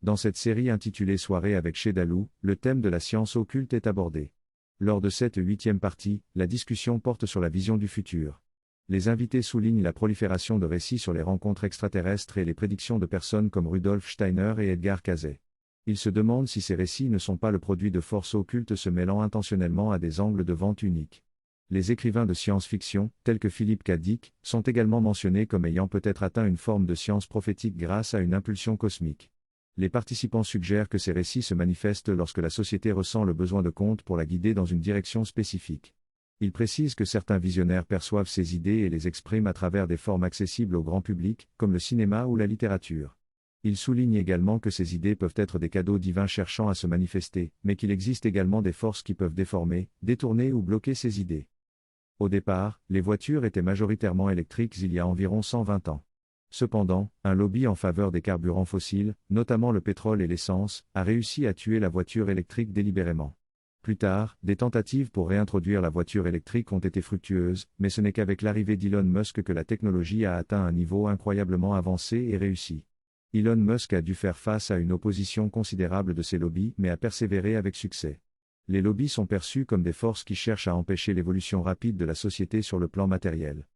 Dans cette série intitulée Soirée avec Chedalou, le thème de la science occulte est abordé. Lors de cette 8e partie, la discussion porte sur la vision du futur. Les invités soulignent la prolifération de récits sur les rencontres extraterrestres et les prédictions de personnes comme Rudolf Steiner et Edgar Cayce. Ils se demandent si ces récits ne sont pas le produit de forces occultes se mêlant intentionnellement à des angles de vente uniques. Les écrivains de science-fiction, tels que Philip K. Dick, sont également mentionnés comme ayant peut-être atteint une forme de science prophétique grâce à une impulsion cosmique. Les participants suggèrent que ces récits se manifestent lorsque la société ressent le besoin de contes pour la guider dans une direction spécifique. Ils précisent que certains visionnaires perçoivent ces idées et les expriment à travers des formes accessibles au grand public, comme le cinéma ou la littérature. Ils soulignent également que ces idées peuvent être des cadeaux divins cherchant à se manifester, mais qu'il existe également des forces qui peuvent déformer, détourner ou bloquer ces idées. Au départ, les voitures étaient majoritairement électriques il y a environ 120 ans. Cependant, un lobby en faveur des carburants fossiles, notamment le pétrole et l'essence, a réussi à tuer la voiture électrique délibérément. Plus tard, des tentatives pour réintroduire la voiture électrique ont été fructueuses, mais ce n'est qu'avec l'arrivée d'Elon Musk que la technologie a atteint un niveau incroyablement avancé et réussi. Elon Musk a dû faire face à une opposition considérable de ces lobbies mais a persévéré avec succès. Les lobbies sont perçus comme des forces qui cherchent à empêcher l'évolution rapide de la société sur le plan matériel.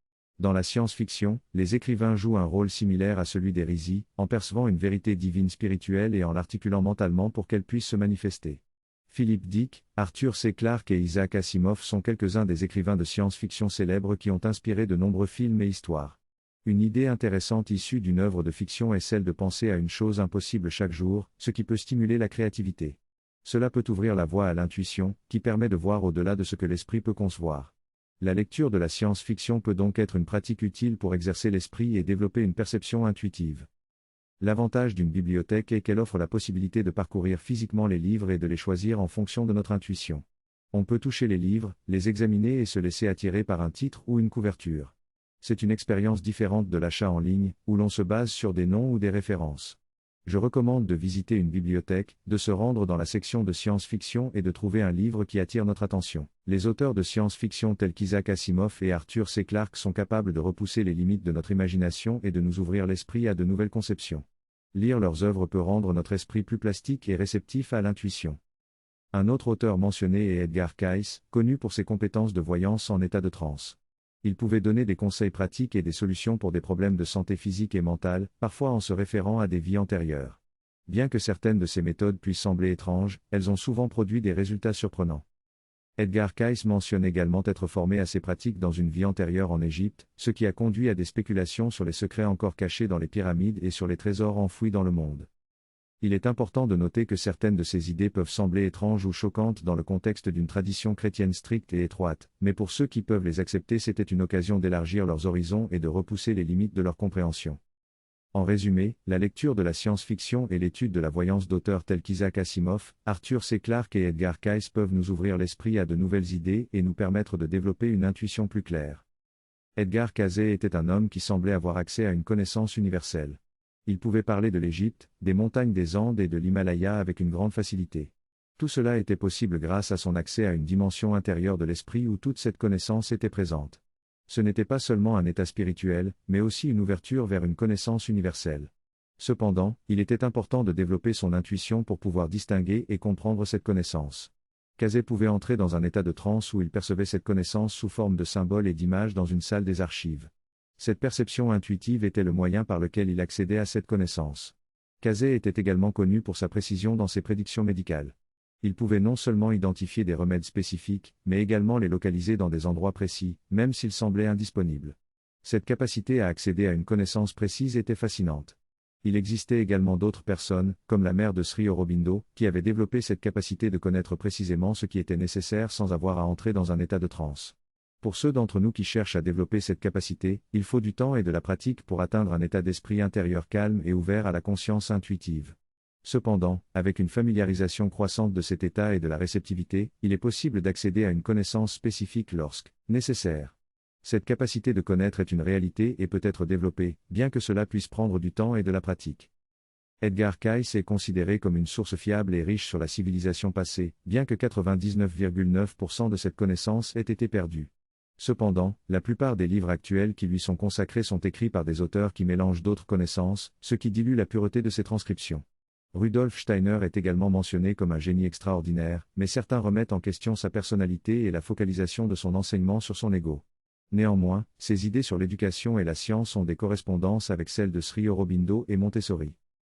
Dans la science-fiction, les écrivains jouent un rôle similaire à celui des Rizzi, en percevant une vérité divine spirituelle et en l'articulant mentalement pour qu'elle puisse se manifester. Philip Dick, Arthur C. Clarke et Isaac Asimov sont quelques-uns des écrivains de science-fiction célèbres qui ont inspiré de nombreux films et histoires. Une idée intéressante issue d'une œuvre de fiction est celle de penser à une chose impossible chaque jour, ce qui peut stimuler la créativité. Cela peut ouvrir la voie à l'intuition, qui permet de voir au-delà de ce que l'esprit peut concevoir. La lecture de la science-fiction peut donc être une pratique utile pour exercer l'esprit et développer une perception intuitive. L'avantage d'une bibliothèque est qu'elle offre la possibilité de parcourir physiquement les livres et de les choisir en fonction de notre intuition. On peut toucher les livres, les examiner et se laisser attirer par un titre ou une couverture. C'est une expérience différente de l'achat en ligne, où l'on se base sur des noms ou des références. Je recommande de visiter une bibliothèque, de se rendre dans la section de science-fiction et de trouver un livre qui attire notre attention. Les auteurs de science-fiction tels qu'Isaac Asimov et Arthur C. Clarke sont capables de repousser les limites de notre imagination et de nous ouvrir l'esprit à de nouvelles conceptions. Lire leurs œuvres peut rendre notre esprit plus plastique et réceptif à l'intuition. Un autre auteur mentionné est Edgar Cayce, connu pour ses compétences de voyance en état de transe. Il pouvait donner des conseils pratiques et des solutions pour des problèmes de santé physique et mentale, parfois en se référant à des vies antérieures. Bien que certaines de ces méthodes puissent sembler étranges, elles ont souvent produit des résultats surprenants. Edgar Cayce mentionne également être formé à ces pratiques dans une vie antérieure en Égypte, ce qui a conduit à des spéculations sur les secrets encore cachés dans les pyramides et sur les trésors enfouis dans le monde. Il est important de noter que certaines de ces idées peuvent sembler étranges ou choquantes dans le contexte d'une tradition chrétienne stricte et étroite, mais pour ceux qui peuvent les accepter, c'était une occasion d'élargir leurs horizons et de repousser les limites de leur compréhension. En résumé, la lecture de la science-fiction et l'étude de la voyance d'auteurs tels qu'Isaac Asimov, Arthur C. Clarke et Edgar Cayce peuvent nous ouvrir l'esprit à de nouvelles idées et nous permettre de développer une intuition plus claire. Edgar Cayce était un homme qui semblait avoir accès à une connaissance universelle. Il pouvait parler de l'Égypte, des montagnes des Andes et de l'Himalaya avec une grande facilité. Tout cela était possible grâce à son accès à une dimension intérieure de l'esprit où toute cette connaissance était présente. Ce n'était pas seulement un état spirituel, mais aussi une ouverture vers une connaissance universelle. Cependant, il était important de développer son intuition pour pouvoir distinguer et comprendre cette connaissance. Cayce pouvait entrer dans un état de transe où il percevait cette connaissance sous forme de symboles et d'images dans une salle des archives. Cette perception intuitive était le moyen par lequel il accédait à cette connaissance. Cayce était également connu pour sa précision dans ses prédictions médicales. Il pouvait non seulement identifier des remèdes spécifiques, mais également les localiser dans des endroits précis, même s'ils semblaient indisponibles. Cette capacité à accéder à une connaissance précise était fascinante. Il existait également d'autres personnes, comme la mère de Sri Aurobindo, qui avaient développé cette capacité de connaître précisément ce qui était nécessaire sans avoir à entrer dans un état de transe. Pour ceux d'entre nous qui cherchent à développer cette capacité, il faut du temps et de la pratique pour atteindre un état d'esprit intérieur calme et ouvert à la conscience intuitive. Cependant, avec une familiarisation croissante de cet état et de la réceptivité, il est possible d'accéder à une connaissance spécifique lorsque nécessaire. Cette capacité de connaître est une réalité et peut être développée, bien que cela puisse prendre du temps et de la pratique. Edgar Cayce est considéré comme une source fiable et riche sur la civilisation passée, bien que 99,9% de cette connaissance ait été perdue. Cependant, la plupart des livres actuels qui lui sont consacrés sont écrits par des auteurs qui mélangent d'autres connaissances, ce qui dilue la pureté de ces transcriptions. Rudolf Steiner est également mentionné comme un génie extraordinaire, mais certains remettent en question sa personnalité et la focalisation de son enseignement sur son ego. Néanmoins, ses idées sur l'éducation et la science ont des correspondances avec celles de Sri Aurobindo et Montessori.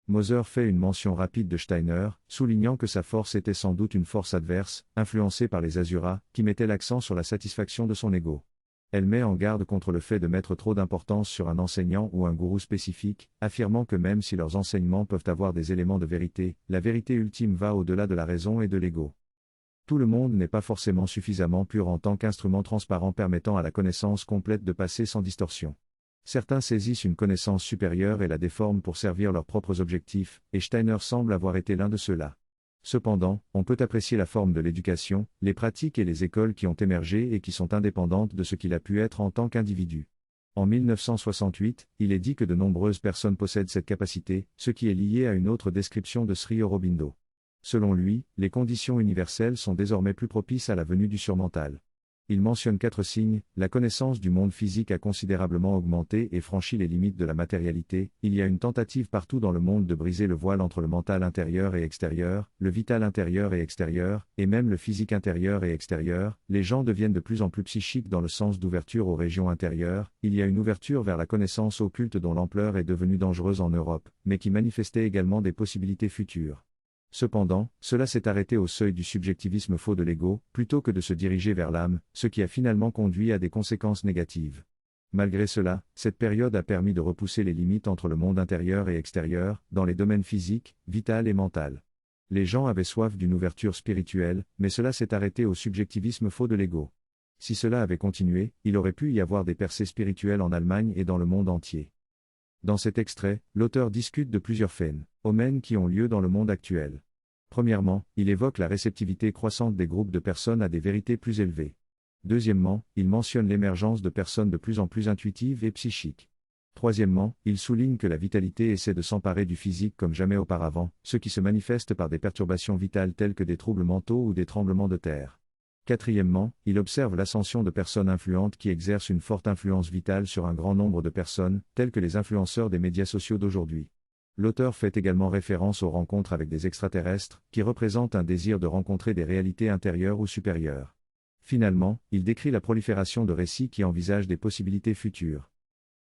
Moser fait une mention rapide de Steiner, soulignant que sa force était sans doute une force adverse, influencée par les Asuras, qui mettaient l'accent sur la satisfaction de son ego. Elle met en garde contre le fait de mettre trop d'importance sur un enseignant ou un gourou spécifique, affirmant que même si leurs enseignements peuvent avoir des éléments de vérité, la vérité ultime va au-delà de la raison et de l'ego. Tout le monde n'est pas forcément suffisamment pur en tant qu'instrument transparent permettant à la connaissance complète de passer sans distorsion. Certains saisissent une connaissance supérieure et la déforment pour servir leurs propres objectifs, et Steiner semble avoir été l'un de ceux-là. Cependant, on peut apprécier la forme de l'éducation, les pratiques et les écoles qui ont émergé et qui sont indépendantes de ce qu'il a pu être en tant qu'individu. En 1968, il est dit que de nombreuses personnes possèdent cette capacité, ce qui est lié à une autre description de Sri Aurobindo. Selon lui, les conditions universelles sont désormais plus propices à la venue du surmental. Il mentionne 4 signes: la connaissance du monde physique a considérablement augmenté et franchi les limites de la matérialité, il y a une tentative partout dans le monde de briser le voile entre le mental intérieur et extérieur, le vital intérieur et extérieur, et même le physique intérieur et extérieur, les gens deviennent de plus en plus psychiques dans le sens d'ouverture aux régions intérieures, il y a une ouverture vers la connaissance occulte dont l'ampleur est devenue dangereuse en Europe, mais qui manifestait également des possibilités futures. Cependant, cela s'est arrêté au seuil du subjectivisme faux de l'ego, plutôt que de se diriger vers l'âme, ce qui a finalement conduit à des conséquences négatives. Malgré cela, cette période a permis de repousser les limites entre le monde intérieur et extérieur, dans les domaines physique, vital et mental. Les gens avaient soif d'une ouverture spirituelle, mais cela s'est arrêté au subjectivisme faux de l'ego. Si cela avait continué, il aurait pu y avoir des percées spirituelles en Allemagne et dans le monde entier. Dans cet extrait, l'auteur discute de plusieurs phénomènes qui ont lieu dans le monde actuel. Premièrement, il évoque la réceptivité croissante des groupes de personnes à des vérités plus élevées. Deuxièmement, il mentionne l'émergence de personnes de plus en plus intuitives et psychiques. Troisièmement, il souligne que la vitalité essaie de s'emparer du physique comme jamais auparavant, ce qui se manifeste par des perturbations vitales telles que des troubles mentaux ou des tremblements de terre. Quatrièmement, il observe l'ascension de personnes influentes qui exercent une forte influence vitale sur un grand nombre de personnes, telles que les influenceurs des médias sociaux d'aujourd'hui. L'auteur fait également référence aux rencontres avec des extraterrestres, qui représentent un désir de rencontrer des réalités intérieures ou supérieures. Finalement, il décrit la prolifération de récits qui envisagent des possibilités futures.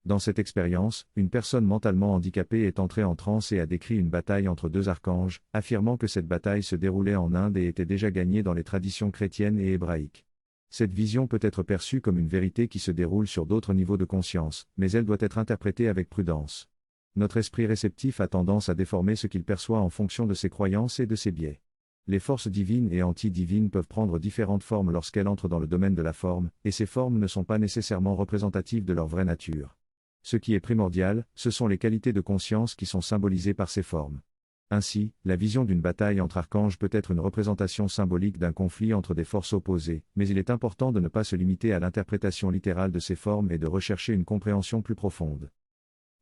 Dans cette expérience, une personne mentalement handicapée est entrée en transe et a décrit une bataille entre 2 archanges, affirmant que cette bataille se déroulait en Inde et était déjà gagnée dans les traditions chrétiennes et hébraïques. Cette vision peut être perçue comme une vérité qui se déroule sur d'autres niveaux de conscience, mais elle doit être interprétée avec prudence. Notre esprit réceptif a tendance à déformer ce qu'il perçoit en fonction de ses croyances et de ses biais. Les forces divines et anti-divines peuvent prendre différentes formes lorsqu'elles entrent dans le domaine de la forme, et ces formes ne sont pas nécessairement représentatives de leur vraie nature. Ce qui est primordial, ce sont les qualités de conscience qui sont symbolisées par ces formes. Ainsi, la vision d'une bataille entre archanges peut être une représentation symbolique d'un conflit entre des forces opposées, mais il est important de ne pas se limiter à l'interprétation littérale de ces formes et de rechercher une compréhension plus profonde.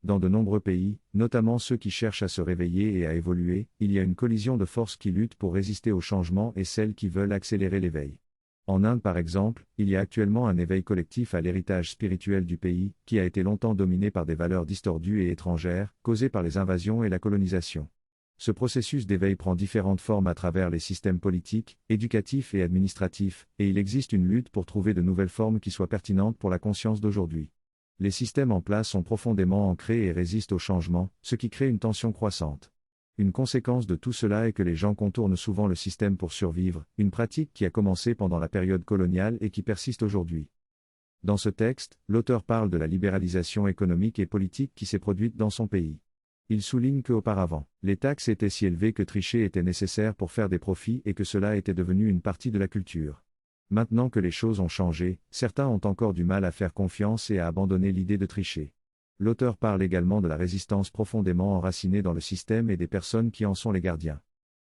Dans de nombreux pays, notamment ceux qui cherchent à se réveiller et à évoluer, il y a une collision de forces qui luttent pour résister au changement et celles qui veulent accélérer l'éveil. En Inde par exemple, il y a actuellement un éveil collectif à l'héritage spirituel du pays, qui a été longtemps dominé par des valeurs distordues et étrangères, causées par les invasions et la colonisation. Ce processus d'éveil prend différentes formes à travers les systèmes politiques, éducatifs et administratifs, et il existe une lutte pour trouver de nouvelles formes qui soient pertinentes pour la conscience d'aujourd'hui. Les systèmes en place sont profondément ancrés et résistent au changement, ce qui crée une tension croissante. Une conséquence de tout cela est que les gens contournent souvent le système pour survivre, une pratique qui a commencé pendant la période coloniale et qui persiste aujourd'hui. Dans ce texte, l'auteur parle de la libéralisation économique et politique qui s'est produite dans son pays. Il souligne qu'auparavant, les taxes étaient si élevées que tricher était nécessaire pour faire des profits et que cela était devenu une partie de la culture. Maintenant que les choses ont changé, certains ont encore du mal à faire confiance et à abandonner l'idée de tricher. L'auteur parle également de la résistance profondément enracinée dans le système et des personnes qui en sont les gardiens.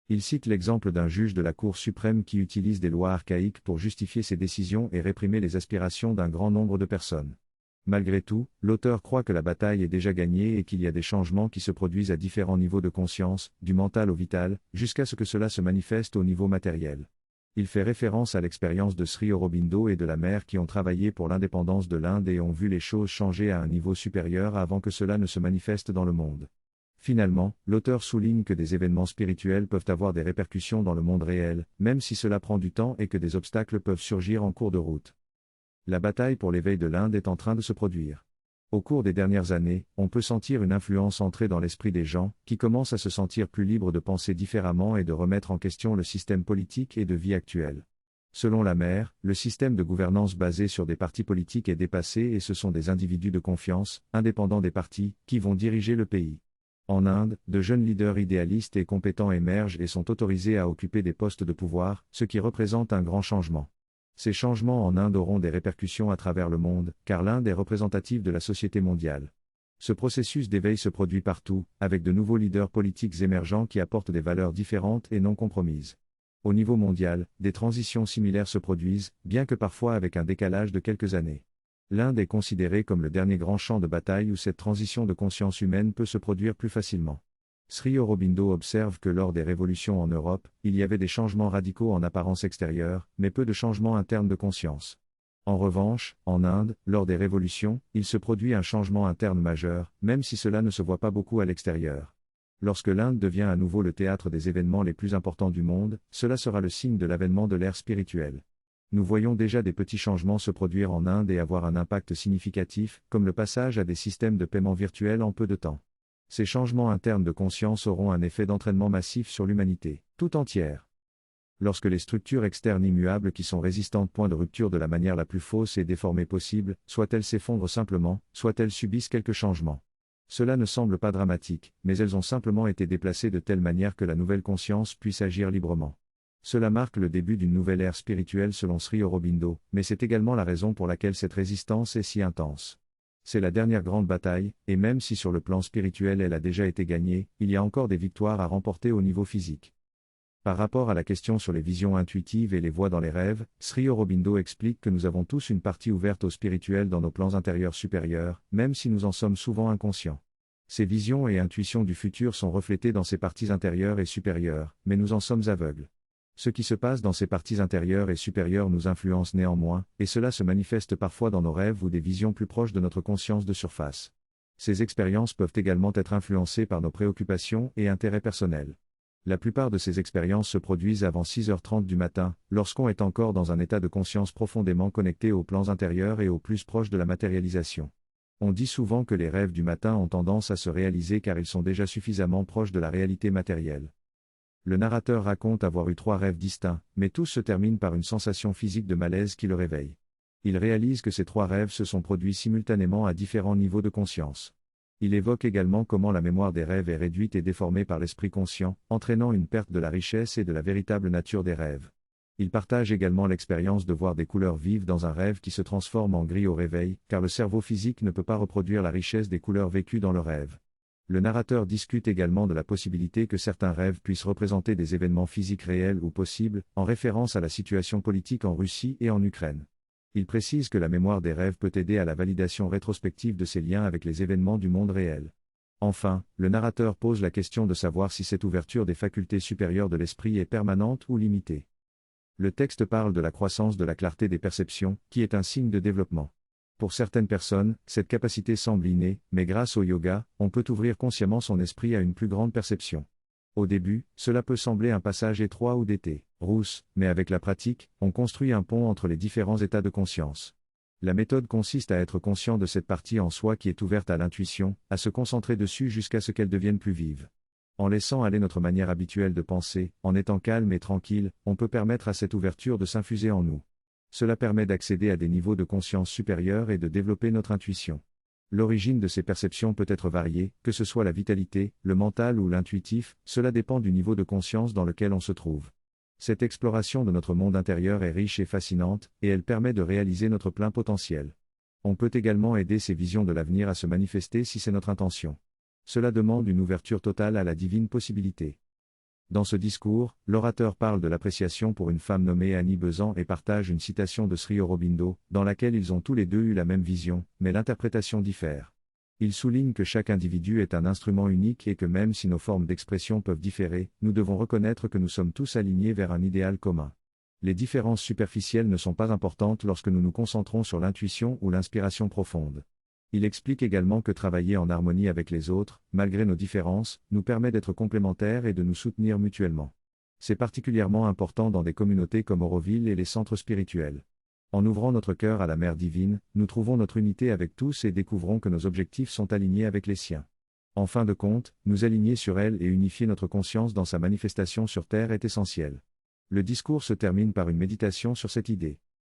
Il cite l'exemple d'un juge de la Cour suprême qui utilise des lois archaïques pour justifier ses décisions et réprimer les aspirations d'un grand nombre de personnes. Malgré tout, l'auteur croit que la bataille est déjà gagnée et qu'il y a des changements qui se produisent à différents niveaux de conscience, du mental au vital, jusqu'à ce que cela se manifeste au niveau matériel. Il fait référence à l'expérience de Sri Aurobindo et de la mère qui ont travaillé pour l'indépendance de l'Inde et ont vu les choses changer à un niveau supérieur avant que cela ne se manifeste dans le monde. Finalement, l'auteur souligne que des événements spirituels peuvent avoir des répercussions dans le monde réel, même si cela prend du temps et que des obstacles peuvent surgir en cours de route. La bataille pour l'éveil de l'Inde est en train de se produire. Au cours des dernières années, on peut sentir une influence entrer dans l'esprit des gens, qui commencent à se sentir plus libres de penser différemment et de remettre en question le système politique et de vie actuel. Selon la mère, le système de gouvernance basé sur des partis politiques est dépassé et ce sont des individus de confiance, indépendants des partis, qui vont diriger le pays. En Inde, de jeunes leaders idéalistes et compétents émergent et sont autorisés à occuper des postes de pouvoir, ce qui représente un grand changement. Ces changements en Inde auront des répercussions à travers le monde, car l'Inde est représentative de la société mondiale. Ce processus d'éveil se produit partout, avec de nouveaux leaders politiques émergents qui apportent des valeurs différentes et non compromises. Au niveau mondial, des transitions similaires se produisent, bien que parfois avec un décalage de quelques années. L'Inde est considérée comme le dernier grand champ de bataille où cette transition de conscience humaine peut se produire plus facilement. Sri Aurobindo observe que lors des révolutions en Europe, il y avait des changements radicaux en apparence extérieure, mais peu de changements internes de conscience. En revanche, en Inde, lors des révolutions, il se produit un changement interne majeur, même si cela ne se voit pas beaucoup à l'extérieur. Lorsque l'Inde devient à nouveau le théâtre des événements les plus importants du monde, cela sera le signe de l'avènement de l'ère spirituelle. Nous voyons déjà des petits changements se produire en Inde et avoir un impact significatif, comme le passage à des systèmes de paiement virtuels en peu de temps. Ces changements internes de conscience auront un effet d'entraînement massif sur l'humanité, tout entière. Lorsque les structures externes immuables qui sont résistantes point de rupture de la manière la plus fausse et déformée possible, soit elles s'effondrent simplement, soit elles subissent quelques changements. Cela ne semble pas dramatique, mais elles ont simplement été déplacées de telle manière que la nouvelle conscience puisse agir librement. Cela marque le début d'une nouvelle ère spirituelle selon Sri Aurobindo, mais c'est également la raison pour laquelle cette résistance est si intense. C'est la dernière grande bataille, et même si sur le plan spirituel elle a déjà été gagnée, il y a encore des victoires à remporter au niveau physique. Par rapport à la question sur les visions intuitives et les voies dans les rêves, Sri Aurobindo explique que nous avons tous une partie ouverte au spirituel dans nos plans intérieurs supérieurs, même si nous en sommes souvent inconscients. Ces visions et intuitions du futur sont reflétées dans ces parties intérieures et supérieures, mais nous en sommes aveugles. Ce qui se passe dans ces parties intérieures et supérieures nous influence néanmoins, et cela se manifeste parfois dans nos rêves ou des visions plus proches de notre conscience de surface. Ces expériences peuvent également être influencées par nos préoccupations et intérêts personnels. La plupart de ces expériences se produisent avant 6h30 du matin, lorsqu'on est encore dans un état de conscience profondément connecté aux plans intérieurs et au plus proche de la matérialisation. On dit souvent que les rêves du matin ont tendance à se réaliser car ils sont déjà suffisamment proches de la réalité matérielle. Le narrateur raconte avoir eu 3 rêves distincts, mais tous se terminent par une sensation physique de malaise qui le réveille. Il réalise que ces 3 rêves se sont produits simultanément à différents niveaux de conscience. Il évoque également comment la mémoire des rêves est réduite et déformée par l'esprit conscient, entraînant une perte de la richesse et de la véritable nature des rêves. Il partage également l'expérience de voir des couleurs vives dans un rêve qui se transforme en gris au réveil, car le cerveau physique ne peut pas reproduire la richesse des couleurs vécues dans le rêve. Le narrateur discute également de la possibilité que certains rêves puissent représenter des événements physiques réels ou possibles, en référence à la situation politique en Russie et en Ukraine. Il précise que la mémoire des rêves peut aider à la validation rétrospective de ces liens avec les événements du monde réel. Enfin, le narrateur pose la question de savoir si cette ouverture des facultés supérieures de l'esprit est permanente ou limitée. Le texte parle de la croissance de la clarté des perceptions, qui est un signe de développement. Pour certaines personnes, cette capacité semble innée, mais grâce au yoga, on peut ouvrir consciemment son esprit à une plus grande perception. Au début, cela peut sembler un passage étroit ou d'été, rousse, mais avec la pratique, on construit un pont entre les différents états de conscience. La méthode consiste à être conscient de cette partie en soi qui est ouverte à l'intuition, à se concentrer dessus jusqu'à ce qu'elle devienne plus vive. En laissant aller notre manière habituelle de penser, en étant calme et tranquille, on peut permettre à cette ouverture de s'infuser en nous. Cela permet d'accéder à des niveaux de conscience supérieurs et de développer notre intuition. L'origine de ces perceptions peut être variée, que ce soit la vitalité, le mental ou l'intuitif, cela dépend du niveau de conscience dans lequel on se trouve. Cette exploration de notre monde intérieur est riche et fascinante, et elle permet de réaliser notre plein potentiel. On peut également aider ces visions de l'avenir à se manifester si c'est notre intention. Cela demande une ouverture totale à la divine possibilité. Dans ce discours, l'orateur parle de l'appréciation pour une femme nommée Annie Besant et partage une citation de Sri Aurobindo, dans laquelle ils ont tous les deux eu la même vision, mais l'interprétation diffère. Il souligne que chaque individu est un instrument unique et que même si nos formes d'expression peuvent différer, nous devons reconnaître que nous sommes tous alignés vers un idéal commun. Les différences superficielles ne sont pas importantes lorsque nous nous concentrons sur l'intuition ou l'inspiration profonde. Il explique également que travailler en harmonie avec les autres, malgré nos différences, nous permet d'être complémentaires et de nous soutenir mutuellement. C'est particulièrement important dans des communautés comme Auroville et les centres spirituels. En ouvrant notre cœur à la Mère divine, nous trouvons notre unité avec tous et découvrons que nos objectifs sont alignés avec les siens. En fin de compte, nous aligner sur elle et unifier notre conscience dans sa manifestation sur Terre est essentiel. Le discours se termine par une méditation sur cette idée.